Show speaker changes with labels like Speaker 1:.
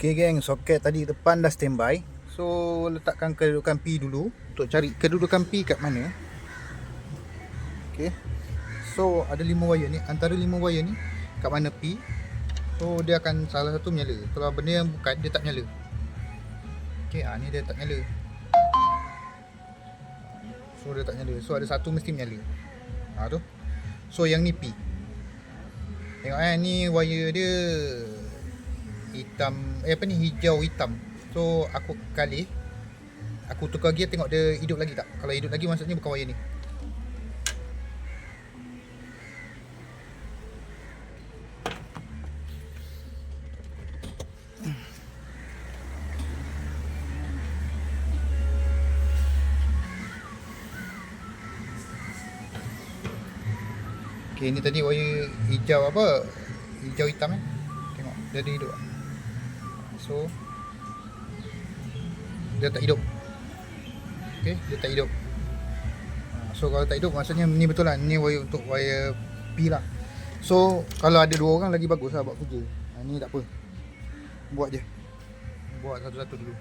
Speaker 1: Okay geng, soket tadi depan dah standby. So letakkan kedudukan P dulu untuk cari kedudukan P kat mana. Okay, so ada 5 wire ni, antara 5 wire ni kat mana P. So dia akan salah satu menyala. Kalau benda yang bukan, dia tak menyala. Okay, ni dia tak menyala. So dia tak menyala, so ada satu mesti menyala. Tu. So yang ni P. Tengok ni wire dia hitam, hijau hitam. So aku kali aku tukar gear, tengok dia hidup lagi tak. Kalau hidup lagi maksudnya bukan wire ni. Okay, ni tadi wire hijau hijau hitam tengok dia ada hidup. So dia tak hidup. Okay, dia tak hidup. So kalau tak hidup maksudnya ni betul lah, ni wire untuk wire P lah. So kalau ada 2 orang lagi bagus lah buat kerja. Ni tak apa, buat je, buat satu-satu dulu.